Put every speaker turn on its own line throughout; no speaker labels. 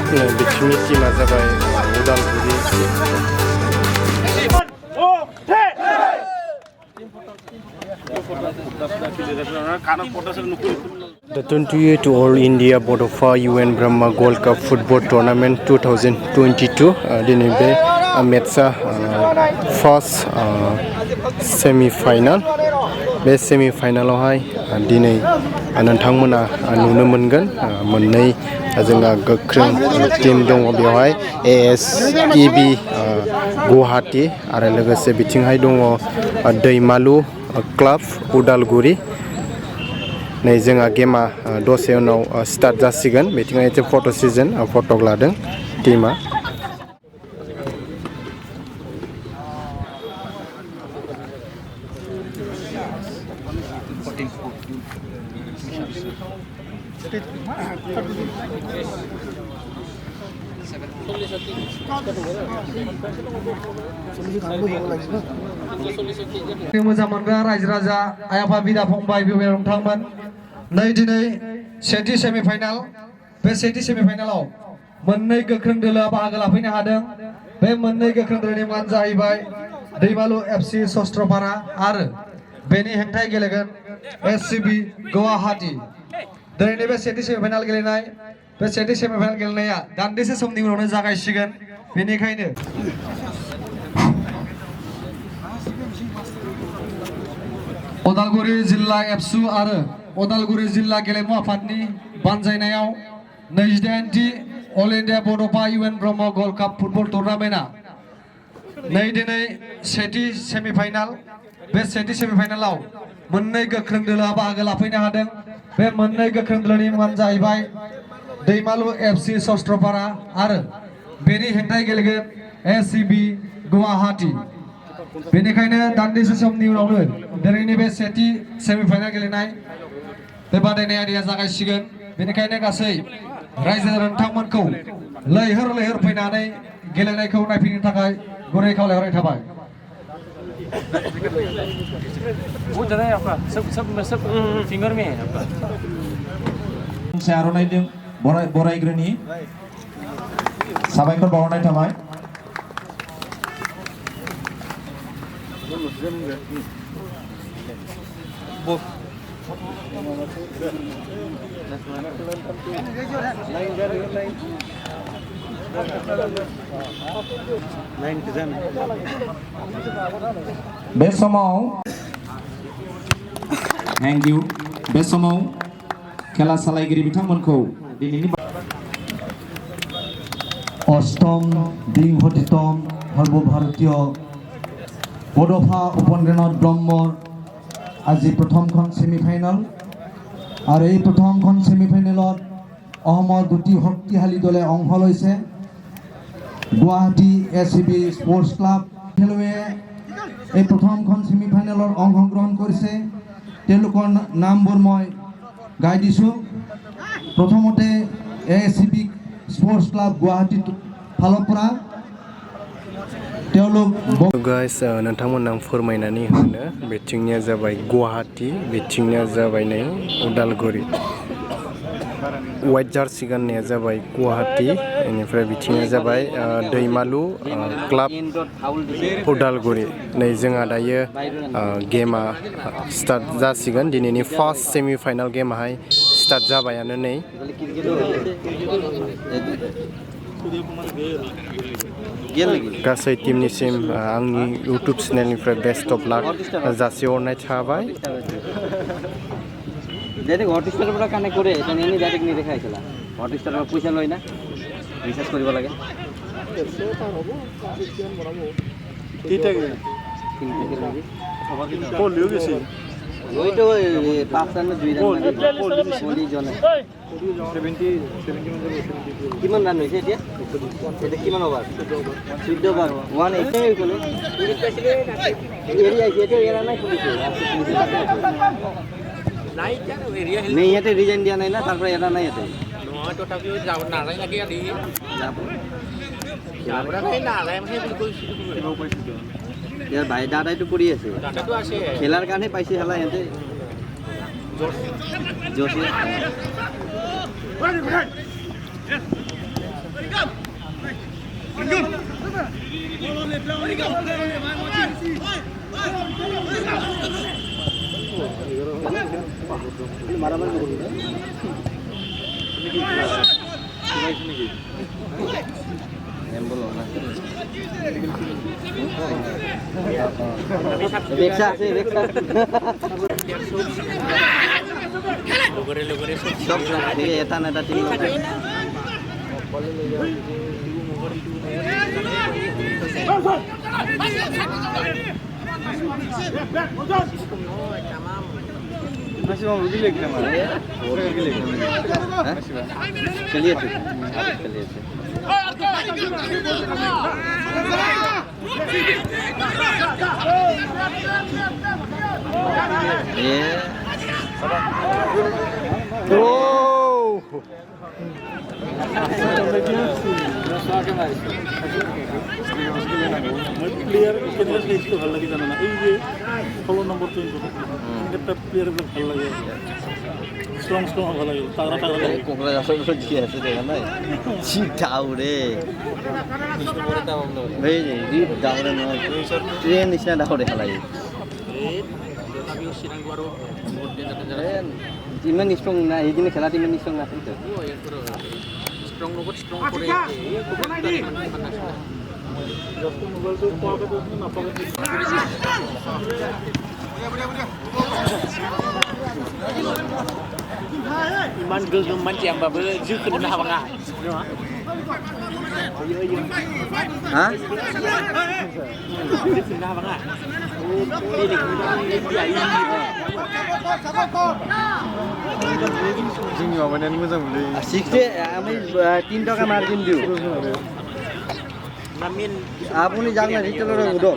बिथिंनि टीमा जाबाय Udalguri The 28th All India Bodofa UN Brahma Gold Cup Football Tournament 2022 दिनै बे मेट्सआ फार्स्ट सेमि फाइनाल बे semi फाइनालावहाय दिनै नोंथांमोना नुनो मोनगोन मोननै जोंहा गोख्रों टीम दङ बेवहाय ASEB गुवाहाटी आरो लोगोसे बिथिंहाय दङ दैमालु क्लाब उदालगुरि नै जोंहा गेमा दसे उनाव स्टार्ट जासिगोन बिथिंहाय फट' सिजन फट' लादों टीमा
मोजां मोनग्रा रायजो राजा आइ आफा बिदा फंबाय बिबै नोंथांमोन नै दिनै सेथि सेमिफाइनाल बे सेथि सेमिफाइनालाव मोननै गोख्रों दोलोआ बाहागो लाफैनो हादों बे मोननै गोख्रों दोलोनि मुङानो जाहैबाय दैमालु FC सस्त्रपारा आरो बेनि हेंथायै गेलेगोन ASEB गुवाहाटी दिनैनि बे सेथि सेमिफाइनाल गेलेनाय बे सेथि सेमिफाइनाल गेलेनाया दान्दिसे समनि उनावनो जागायसिगोन बेनिखायनो उदालगुरि जिल्ला एबसु आरो उदालगुरि जिल्ला गेलेमु आफादनि बानजायनायाव 28थि अल इन्डिया बड'फा UN ब्रह्म गल्ड काप फुटबल टुर्नामेन्टआ नै दिनै सेथि सेमिफाइनाल बे सेथि सेमिफाइनालाव मोननै गोख्रों दोलोआ बाहागो लाफैनो हादों बे मोननै गोख्रों दोलोनि मुङानो जाहैबाय दैमालु FC सस्त्रपारा आरो बेनि हेंथायै गेलेगोन ASEB गुवाहाटी बेनिखायनो दान्दिसे समनि उनावनो दिनैनि बे सेथि सेमिफाइनाल गेलेनाय बे बादायनाय आयदाया जागायसिगोन बेनिखायनो गासै रायजो नोंथांमोनखौ लैहोर लैहोर फैनानै गेलेनायखौ नायफैनो थाखाय गुरै खावलायहरनाय थाबाय
आर'नाइजों बरायग्रोनि साबायखर बावहरनाय थाबाय बे समाव थेंक इउ बे समाव खेला सालायगिरि बिथांमोनखौ दिनैनि
अष्टम दिंहतितम सर्वभारतीय बड'फा उपेन्द्रनाथ ब्रह्म আজি প্ৰথমখন সেমিফাইনাল আৰু এই প্ৰথমখন সেমিফাইনালত অসমৰ দুটি শক্তিশালী দলে অংশ লৈছে গুৱাহাটী ASEB স্পৰ্টছ ক্লাব খেলুৱৈয়ে এই প্ৰথমখন সেমিফাইনালৰ অংশগ্ৰহণ কৰিছে তেওঁলোকৰ নামবোৰ মই গাই দিছোঁ প্ৰথমতে ASEB স্পৰ্টছ ক্লাব গুৱাহাটী ফালৰ পৰা
guys नोंथांमोननो आं फोरमायनानै होनो बिथिंनिया जाबाय गुवाहाटी बिथिंनिया जाबाय नै उदालगुरि वाइट जार्सि गाननाया जाबाय गुवाहाटी बेनिफ्राय बिथिंनिया जाबाय दैमालु क्लाब उदालगुरि नै जोंहा दायो गेमा स्टार्ट जासिगोन दिनैनि फार्स्ट सेमि फाइनाल गेमाहाय स्टार्ट जाबायानो नै गासै टीमनिसिम आंनि इउट्युब चेनेलनिफ्राय बेस्ट अफ लाक जासिहरनाय थाबाय
ডাইরেক্ট হটস্টাৰৰ পৰা কানেক্ট কৰে তেনে এনে ডাইৰেক্ট নেদেখাইছিলা হটস্টাৰৰ পইচা লয় না ৰিচাৰ্জ কৰিব লাগে ওইটো পাঁচটা না দুই রান বলি জনে 70 কিমান রান হৈছে এতিয়া এটা কিমান ওভার 14 ওভার 180 হৈ গ'ল এৰি আহিছে এতিয়া এৰা নাই পুলিছে नहीं याते रिजाइन दिया नहीं ना तार पर याता नहीं याते नॉट तो तभी जाव ना रही लगे यादी जाबरा नहीं ना रही মানে बिल्कुल यार भाई दादा तो पड़ी আছে दादा तो আছে খেলার কানে পাইছে হেলা ইয়াতে Joshi Reksa sih, reksa. Sok ini etan tim. Masih mau pergi lagi mana? Pergi lagi mana? Kalian tuh, kalian tuh. Yeah.
Oh.
Player কেন্দ্রের লিস্ট ভালো লাগে জানো না এই যে 16 নম্বর তো একটা প্লেয়ার ভালো লাগে স্ট্রং ভালো লাগে তাগড়া লাগে
কোকরা আসলে জি আছে দেখা নাই চিটাউরে এই যে জি দাউরে না ট্রেন নিচে দাউরে খেলাই ইমান স্ট্রং না এই দিনে খেলা টিম স্ট্রং না কিন্তু স্ট্রং নগর স্ট্রং করে
যত মোবাইল তো পাবে তো না পাবে iman gegeman siambabe jeukeun na habanga
hah
jeukeun na habanga
जोंनि माबानायानो मोजां मोनलै
सिक्सटे আমি 3 টাকা মার্জিন দিও
namin
আপনি যান না রিটেলরে উডো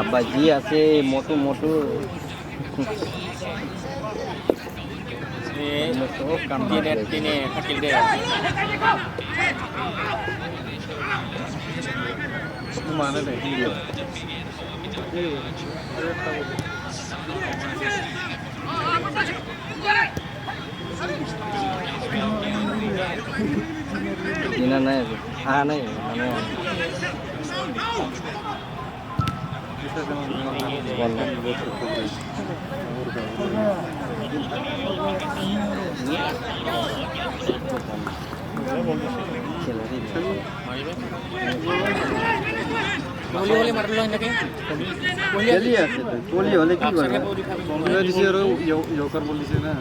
আব্বাজি আছে মোটো মোটো
ini hakil deh
mana deh
Ini naik, naik,
boleh mar dulu aja
Jeli আছে তো কোলি হলে কি করবে
বলে দিছে আর ইয়োকার বলিছে না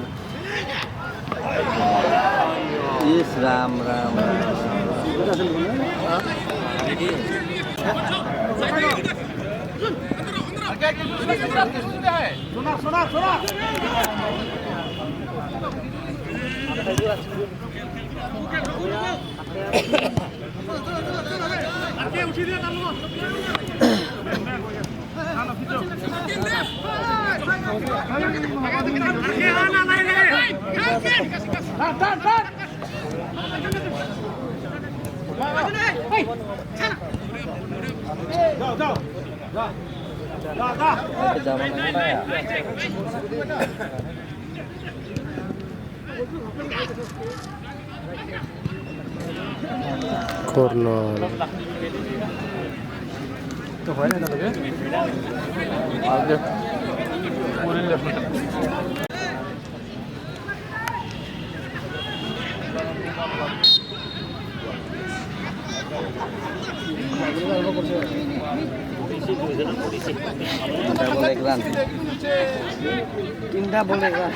ইস রাম রাম
corner
तो है ना लगे आगे पूरी लेफ्ट
তিনটা বলে গেলাম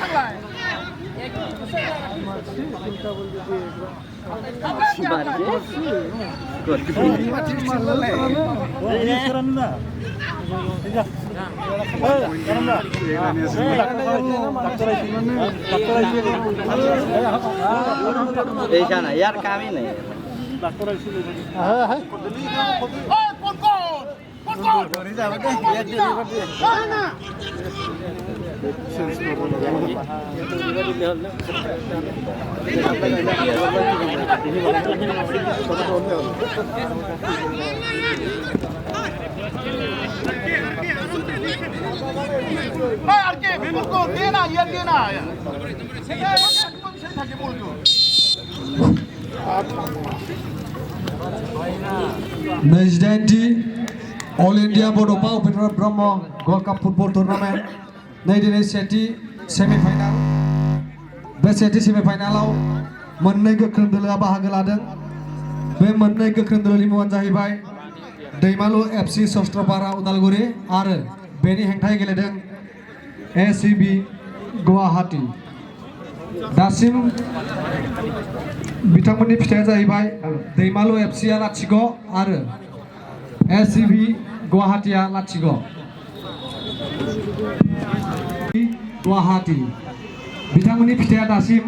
এইখানে ইয়ার কামই নেই
नैजिदाइनथि अल इन्डिया बड'फा उपेन्द्र ब्रह्म गल्ड काप फुटबल टुर्नामेन्ट नै दिनै सेथि सेमिफाइनाल बे सेथि सेमिफाइनालाव मोननै गोख्रों दोलोआ बाहागो लादों बे मोननै गोख्रों दोलोनि मुङानो जाहैबाय दैमालु एफसि सस्त्रपारा उदालगुरि आरो बेनि हेंथायै गेलेदों एसिबि गुवाहाटी दासिम बिथांमोननि फिथाइया जाहैबाय दैमालु एफसिआ 0 आरो एसिबि गुवाहाटीआ 0 गुवाहाटी बिथांमोननि फिथाइया दासिम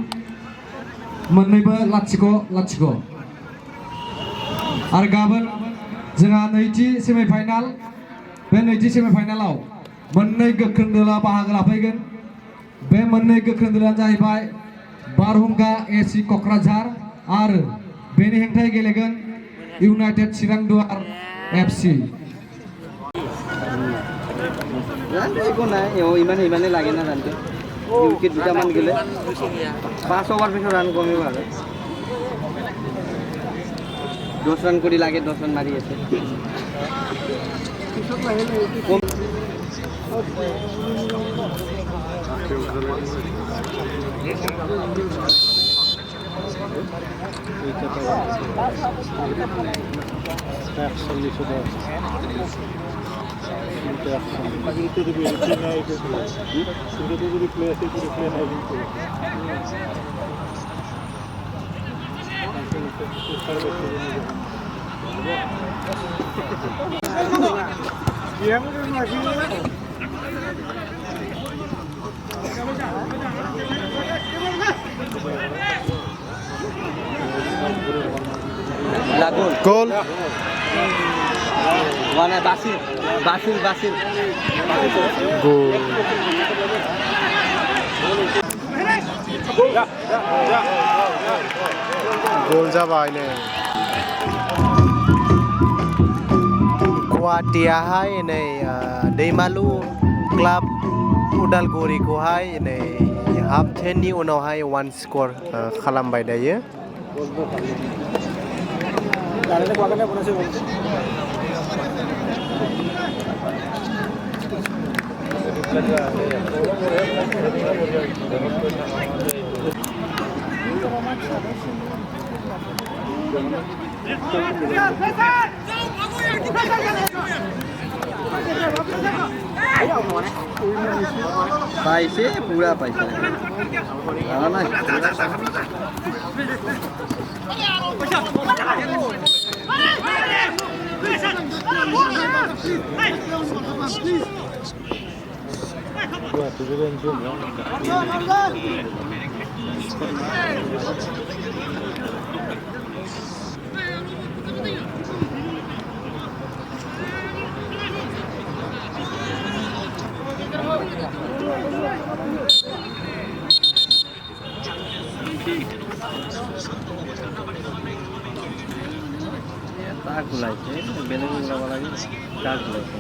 मोननैबो 0-0 आरो गाबोन जोंहा नैथि सेमिफाइनाल बे नैथि सेमिफाइनालाव मोननै गोख्रों दोलोआ बाहागो लाफैगोन बे मोननै गोख्रों दोलोआनो जाहैबाय बारहुंखा एसि क'क्राझार आरो बेनि हेंथायै गेलेगोन इउनाइटेड चिरांदुवार एफसि
একো নাই ইমানে লাগে না জানতে উইকেট দুটামান গেলে 5 ওভার পিছত রান কমিব আৰু 10 রান কৰি লাগে 10 রান মাৰি আছে
গোল
মানে বাসির
গোল गोल जाबाय नै गुवाहाटीयाहाय नै दैमालु क्लाब उदालगुरिखौहाय नै हाफ टाइमनि उनावहाय 1 स्कर खालामबाय दायो
পাইছে পুরা পাইছে তাক ওলাইছে বেলেগ ওলাব লাগে তাক ওলাইছে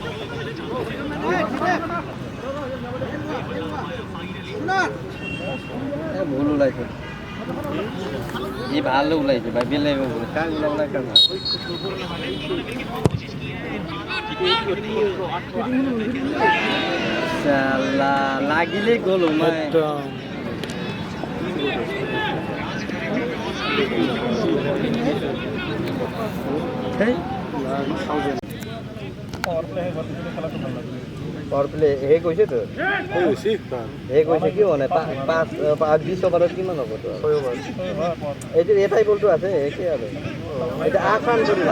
ভুল ওলাইছে ই ভালো ওলাইছে ভাই বেলেগ কাক ওলাব লাগে কাক শালা লাগিলে গোল ওমাই পাৱাৰ প্লে হে কৈছে তো হে কৈছে কি মানে 20 ওভাৰত কিমান হ'ব তো 6 ওভাৰ এইটো এটাই বলটো আছে একে আৰু এটা 8 ৰান কৰি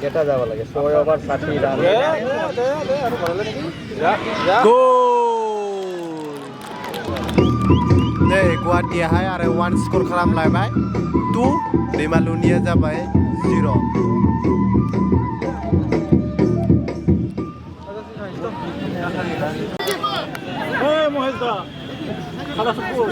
কেটা যাব লাগে 6 ওভার 60 রান
नै गुवाहाटीयाहाय आरो 1 स्कर खालामलायबाय 2 दैमालुनिया जाबाय 0
মহেশ দা খালা সুপুর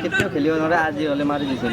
কেতিয়াও খেলিব নোৱাৰে আজি হ'লে মাৰি দিছে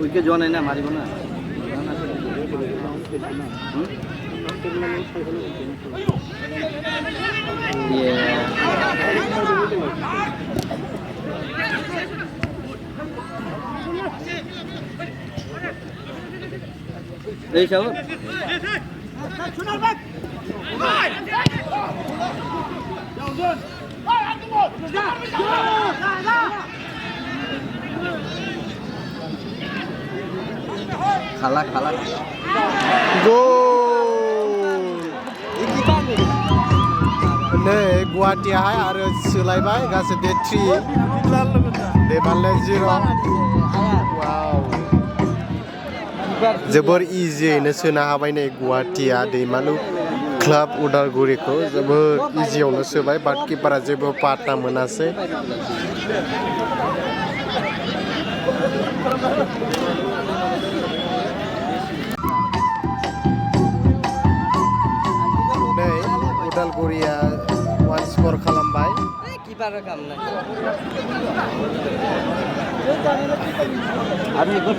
উইকেট যোৱা নাই না মাৰিব না এই সব খালা খালা
नै गुवाहाटीयाहाय आरो सोलायबाय गासै डे 3 दैमालु 0 वाव जोबोर इजियैनो सोनो हाबाय नै गुवाहाटीया दैमालु क्लाब उदालगुरिखौ जोबोर इजियावनो सोबाय बाट किपारा जेबो पात्ता मोनासै नै उदालगुरिया 1 स्कर खालामबाय
কিপাৰৰ কাম নাই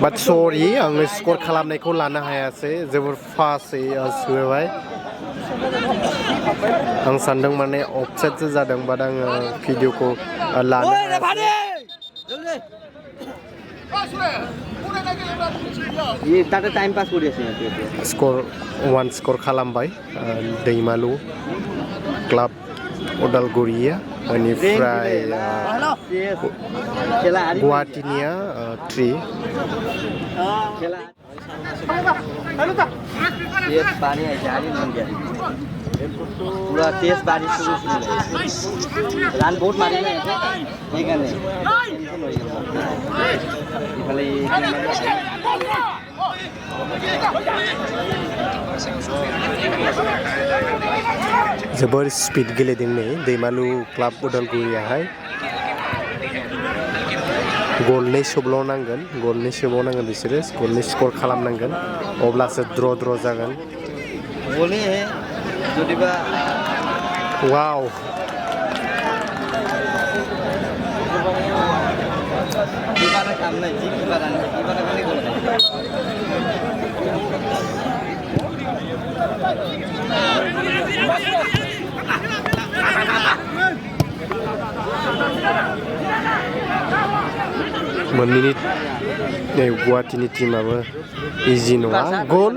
बाट सरि आङो स्कर खालामनायखौ लानो हायासै जोबोर फास्टै सोबाय आं सानदों माने अफसाइडसो जादों बाट आङो भिडिअखौ लानो
তাতে টাইম পাস কৰি আছে
स्कर 1 स्कर खालामबाय दैमालु क्लाब उदालगुरिया बेनिफ्राय गुवाहाटीनिया 3
खेला तेज पानी आइছে हारि मन गया पूरा तेज बारिश शुरू रान बहुत मारी ना সেইকাৰণে টেনশন হৈ গ'ল ইফালে
जोबोर स्पिड गेलेदों नै दैमालु क्लाब उदालगुरियाहाय गलनै सोबावनांगोन बिसोरो गलनै स्कर खालामनांगोन अब्लासो द्र जागोन
गलनै जुदिबा
वाव
किपारा काम নাই जी किपारा खाली गल
मोननैनि गुवाहाटीनि टिमाबो इजि नङा गल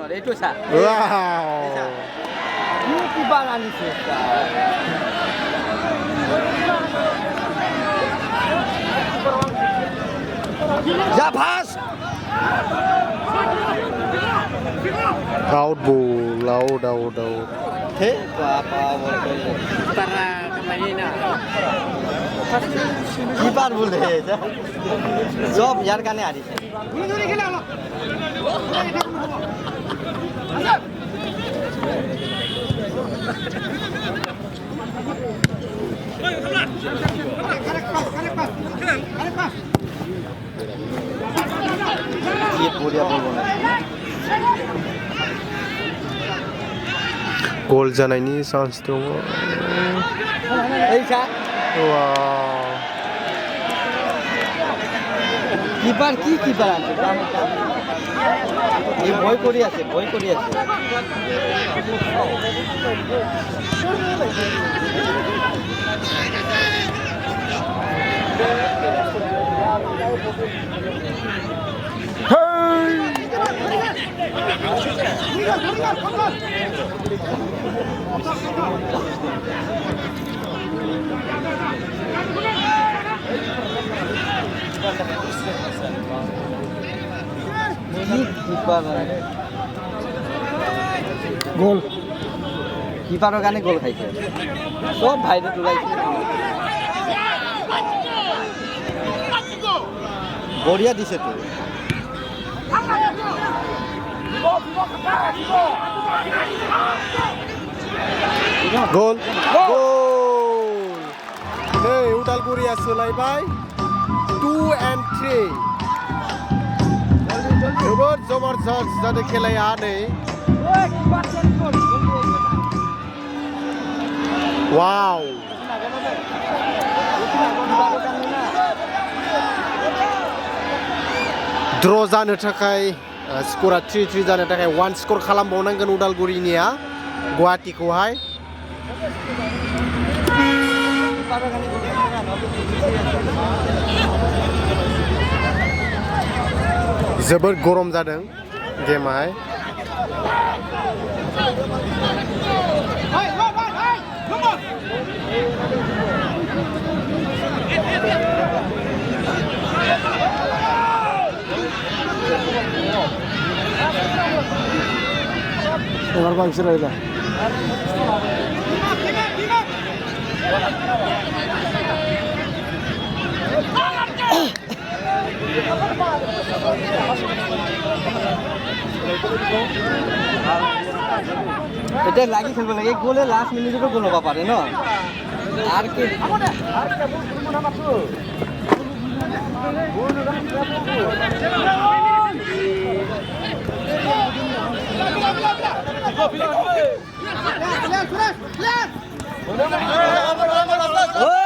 जा पास
आउट बल आउट
हे बाबा किपारा kemarin किपार बोले जॉब यार काने आ रही है बरिया बल बनायो
गल जानायनि चान्स दङ
এইছা
वाव
কিপার কি কিপার আছে এই ভয় করি আছে
গোল
কিপারের কারণে গোল খাইছে সব ভাইরে তুলাইছে বড়িয়া দিছে তো
गल नै उदालगुरिया सोलायबाय 2 and 3 जोबोद जबरदस्त जादों खेलाया नै वाव ड्र जानो थाखाय स्करा 3-3 जानो थाखाय 1 स्कर खालामबावनांगोन उदालगुरिनिया गुवाहाटीखौहाय जोबोद गरम जादों गेमाहाय
এবার বাংসে রইলা
এটা লাগি খেলব লাগে গোলে লাস্ট মিনিটে গোল হবা পারে না আর কি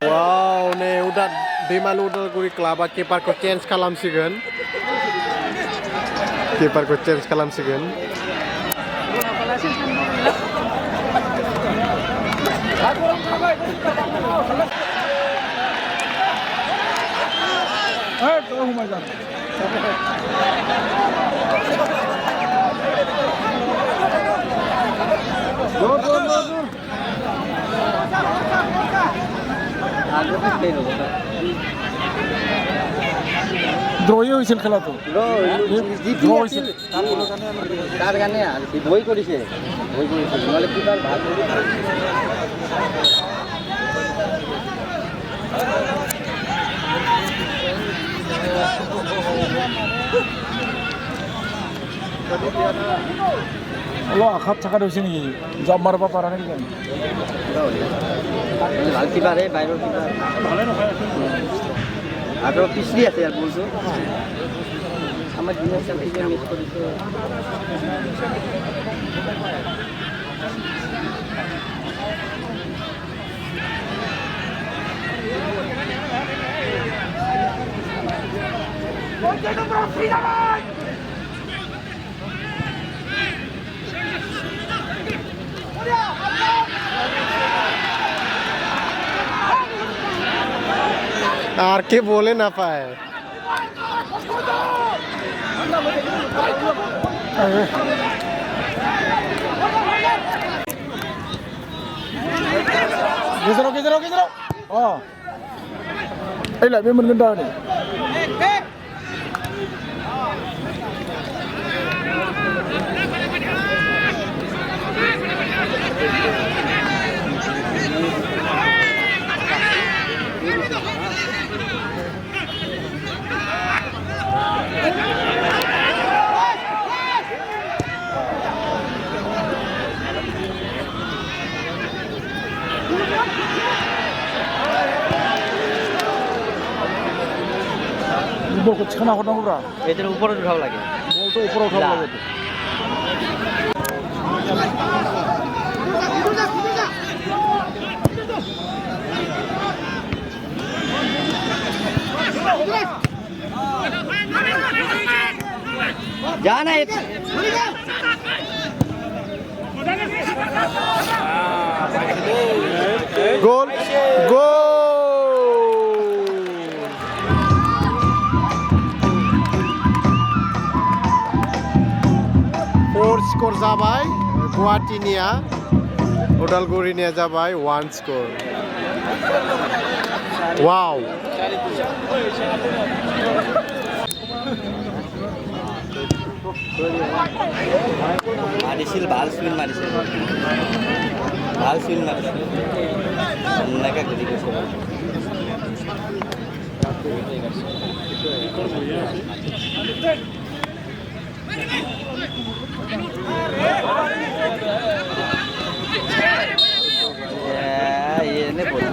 वाव नै दैमालु उदालगुरि क्लाबा किपारखौ चेन्ज खालामसिगोन
দ্রয়ী হয়েছিল খেলা তো
তার গানে আর কি বই করেছে নাহলে কি তার ভাগ
আঘাত থাকা রয়েছে নাকি জব মারবা পারা নাকি
ভাল কিপারে বাইরের কিপার আরো পিছলি আছে আর বলছো আমার দিনের সাথে মিস করেছে
আর কে বলে না পায়
गेजेराव ओइलाय बे मोनगोन दा नै বলকে ছানা হটানোরা
এদের উপরে উঠাও লাগে Jangan naik.
Goal! Goal! 4 score जाबाय गुवाहाटीनिया उदालगुरिनिया जाबाय 1 score. Wow!
মাৰিছিল ভাল চুইন মাৰিছিল এনেকৈ ঘূৰি গৈছে এনে বল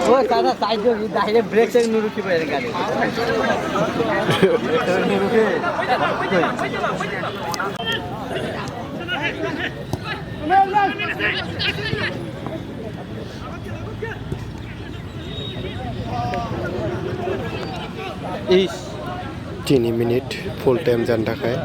Oh, kada side jo direct break se nuruki bayar gadi. Is
3 minute full time जानो थाखाय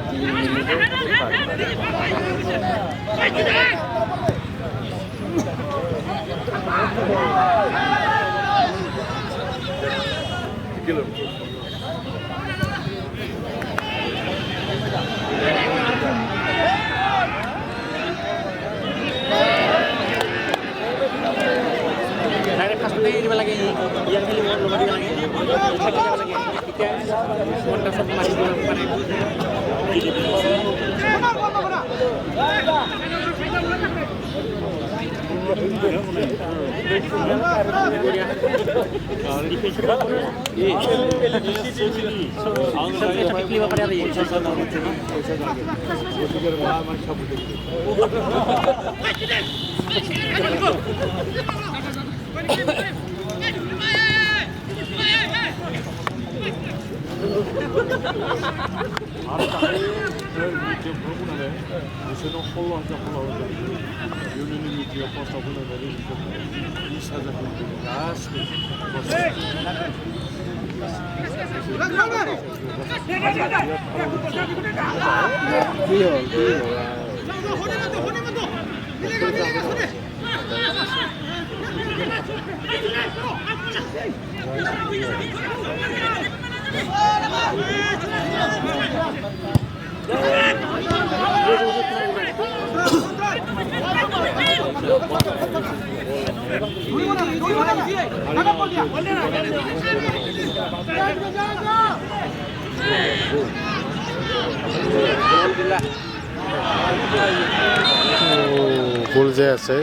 ভুল যে আছে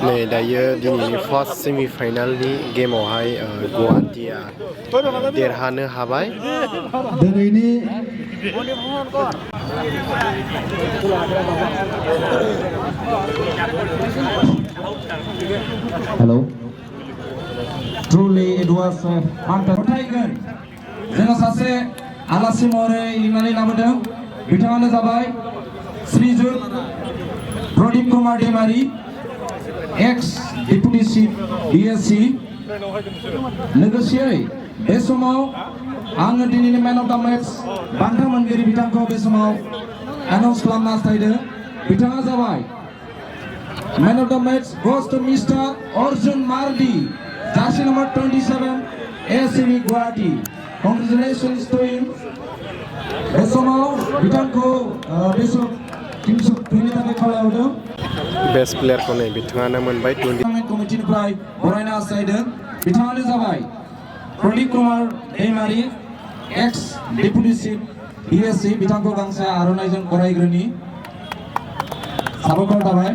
नै दायो दिनैनि फार्स्ट सेमिफाइनालनि गेमावहाय गुवाहाटीया देरहानो हाबाय
दिनैनि hello truly it was fantastic जों सासे आलासि महरै लिंनानै लाबोदों बिथाङानो जाबाय Shrijut Pradip Kumar Daimary ex deputy chief BSC लोगोसेयै बे समाव आङो दिनैनि मैन अफ द मैच बान्था मोनगिरि बिथांखौ बे समाव एनाउन्स खालामनो हास्थायदों बिथाङा जाबाय man of the match goes to mister Arjun Mardi
Jersey number 27 ACB Guwahati. Congratulations to him. बे समाव बिथांखौ बेसो टीमसो फैनो थाखाय खावलायहरदों
बेस्ट प्लेयारखौ नै बिथाङानो मोनबाय 20
टुर्नामेन्ट कमिटिनिफ्राय बरायना हास्थायदों बिथाङानो जाबाय Pradeep Kumar Daimary ex deputy chief BSc बिथांखौ गांसे आर'नाइजों बरायग्रोनि साबायखर थाबाय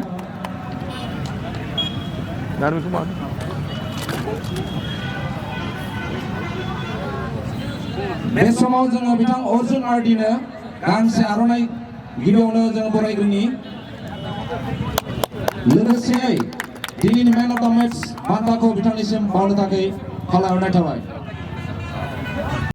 बे समाव जोङो बिथां अर्जुन आर्डिनो गांसे आर'नाइ गिबियावनो जों बरायग्रोनि लोगोसेयै दिनैनि मेन अफ द मेच बान्थाखौ बिथांनिसिम बावनो थाखाय खावलायहरनाय थाबाय